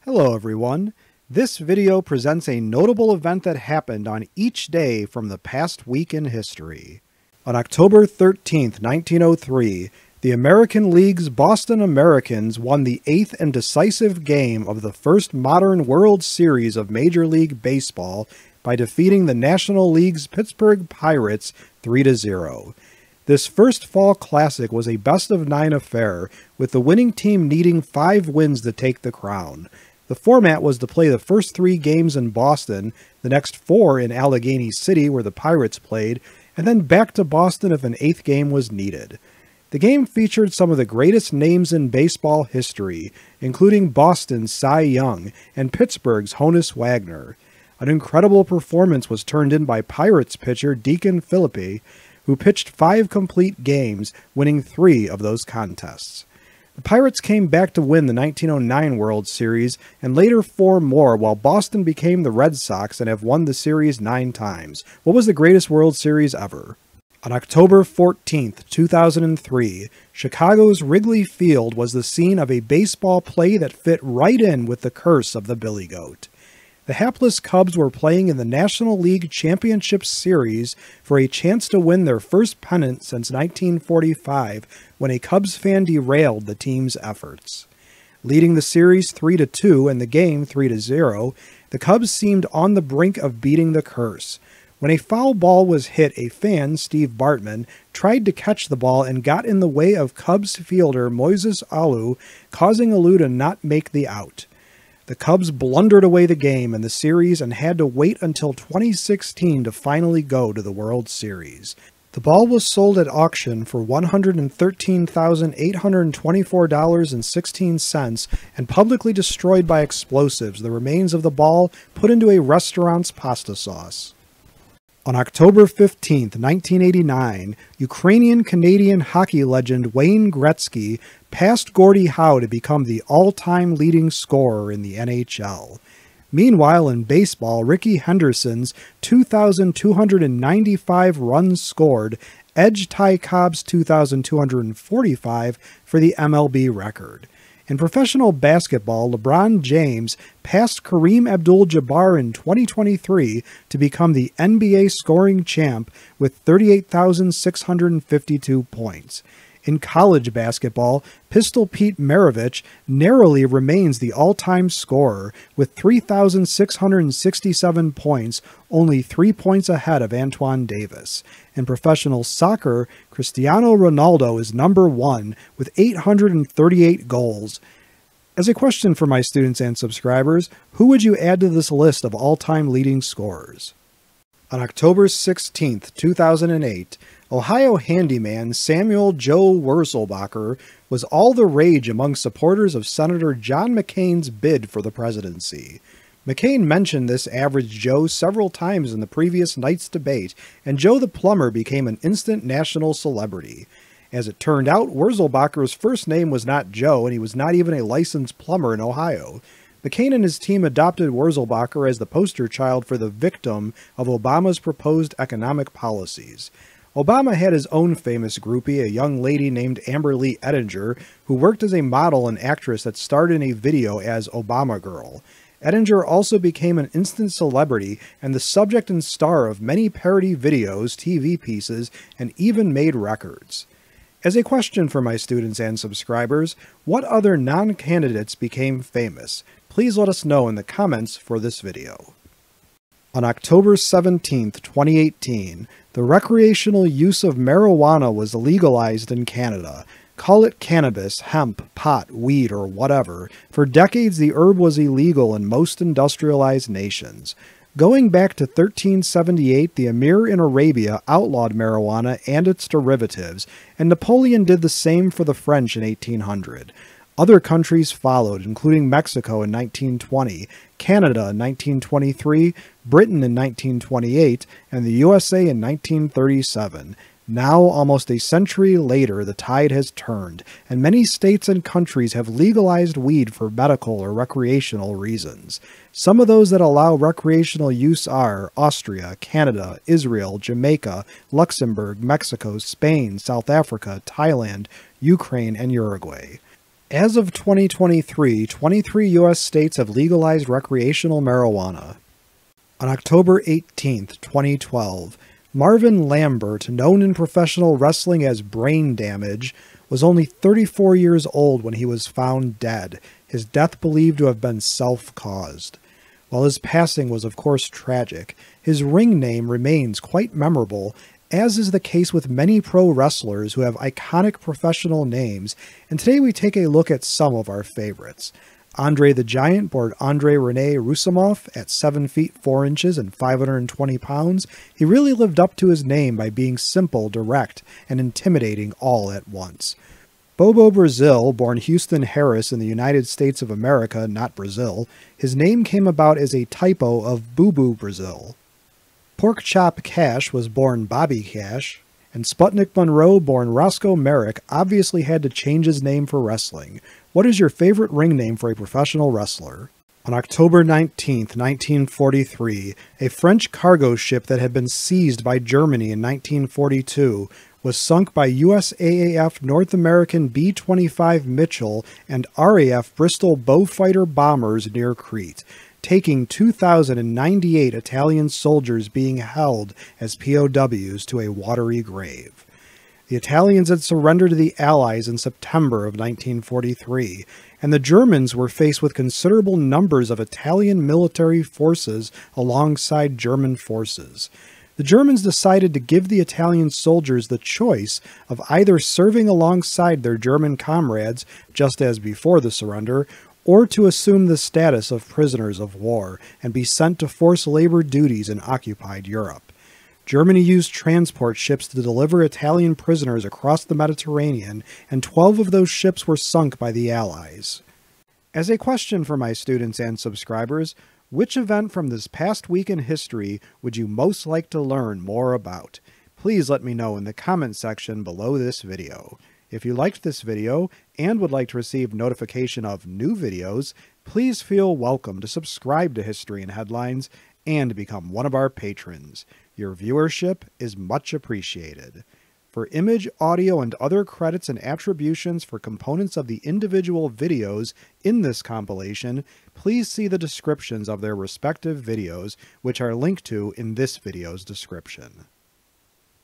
Hello everyone. This video presents a notable event that happened on each day from the past week in history. On October 13th, 1903, the American League's Boston Americans won the 8th and decisive game of the first modern World Series of Major League Baseball by defeating the National League's Pittsburgh Pirates 3-0. This first fall classic was a best-of-9 affair, with the winning team needing 5 wins to take the crown. The format was to play the first 3 games in Boston, the next 4 in Allegheny City where the Pirates played, and then back to Boston if an 8th game was needed. The game featured some of the greatest names in baseball history, including Boston's Cy Young and Pittsburgh's Honus Wagner. An incredible performance was turned in by Pirates pitcher Deacon Philippi, who pitched 5 complete games, winning 3 of those contests. The Pirates came back to win the 1909 World Series and later 4 more, while Boston became the Red Sox and have won the series 9 times. What was the greatest World Series ever? On October 14th, 2003, Chicago's Wrigley Field was the scene of a baseball play that fit right in with the curse of the Billy Goat. The hapless Cubs were playing in the National League Championship Series for a chance to win their first pennant since 1945, when a Cubs fan derailed the team's efforts. Leading the series 3-2 and the game 3-0, the Cubs seemed on the brink of beating the curse. When a foul ball was hit, a fan, Steve Bartman, tried to catch the ball and got in the way of Cubs fielder Moises Alou, causing Alou to not make the out. The Cubs blundered away the game and the series and had to wait until 2016 to finally go to the World Series. The ball was sold at auction for $113,824.16 and publicly destroyed by explosives, the remains of the ball put into a restaurant's pasta sauce. On October 15, 1989, Ukrainian-Canadian hockey legend Wayne Gretzky passed Gordie Howe to become the all-time leading scorer in the NHL. Meanwhile, in baseball, Rickey Henderson's 2,295 runs scored edged Ty Cobb's 2,245 for the MLB record. In professional basketball, LeBron James passed Kareem Abdul-Jabbar in 2023 to become the NBA scoring champ with 38,652 points. In college basketball, Pistol Pete Maravich narrowly remains the all-time scorer with 3,667 points, only 3 points ahead of Antoine Davis. In professional soccer, Cristiano Ronaldo is number 1 with 838 goals. As a question for my students and subscribers, who would you add to this list of all-time leading scorers? On October 16, 2008, Ohio handyman Samuel Joe Wurzelbacher was all the rage among supporters of Senator John McCain's bid for the presidency. McCain mentioned this average Joe several times in the previous night's debate, and Joe the plumber became an instant national celebrity. As it turned out, Wurzelbacher's first name was not Joe, and he was not even a licensed plumber in Ohio. McCain and his team adopted Wurzelbacher as the poster child for the victim of Obama's proposed economic policies. Obama had his own famous groupie, a young lady named Amber Lee Ettinger, who worked as a model and actress that starred in a video as Obama Girl. Ettinger also became an instant celebrity and the subject and star of many parody videos, TV pieces, and even made records. As a question for my students and subscribers, what other non-candidates became famous? Please let us know in the comments for this video. On October 17, 2018, the recreational use of marijuana was legalized in Canada. Call it cannabis, hemp, pot, weed, or whatever. For decades, the herb was illegal in most industrialized nations. Going back to 1378, the Emir in Arabia outlawed marijuana and its derivatives, and Napoleon did the same for the French in 1800. Other countries followed, including Mexico in 1920, Canada in 1923, Britain in 1928, and the USA in 1937. Now, almost a century later, the tide has turned, and many states and countries have legalized weed for medical or recreational reasons. Some of those that allow recreational use are Austria, Canada, Israel, Jamaica, Luxembourg, Mexico, Spain, South Africa, Thailand, Ukraine, and Uruguay. As of 2023, 23 U.S. states have legalized recreational marijuana. On October 18, 2012, Marvin Lambert, known in professional wrestling as Brain Damage, was only 34 years old when he was found dead, his death believed to have been self-caused. While his passing was of course tragic, his ring name remains quite memorable, as is the case with many pro wrestlers who have iconic professional names, and today we take a look at some of our favorites. Andre the Giant bore Andre Rene Roussimoff at 7 feet 4 inches and 520 pounds. He really lived up to his name by being simple, direct, and intimidating all at once. Bobo Brazil, born Houston Harris in the United States of America, not Brazil, his name came about as a typo of Boo Boo Brazil. Pork Chop Cash was born Bobby Cash, and Sputnik Monroe, born Roscoe Merrick, obviously had to change his name for wrestling. What is your favorite ring name for a professional wrestler? On October 19, 1943, a French cargo ship that had been seized by Germany in 1942 was sunk by USAAF North American B-25 Mitchell and RAF Bristol Beaufighter bombers near Crete, taking 2,098 Italian soldiers being held as POWs to a watery grave. The Italians had surrendered to the Allies in September of 1943, and the Germans were faced with considerable numbers of Italian military forces alongside German forces. The Germans decided to give the Italian soldiers the choice of either serving alongside their German comrades, just as before the surrender, or to assume the status of prisoners of war and be sent to forced labor duties in occupied Europe. Germany used transport ships to deliver Italian prisoners across the Mediterranean, and 12 of those ships were sunk by the Allies. As a question for my students and subscribers, which event from this past week in history would you most like to learn more about? Please let me know in the comment section below this video. If you liked this video and would like to receive notification of new videos, please feel welcome to subscribe to History and Headlines and become one of our patrons. Your viewership is much appreciated. For image, audio, and other credits and attributions for components of the individual videos in this compilation, please see the descriptions of their respective videos, which are linked to in this video's description.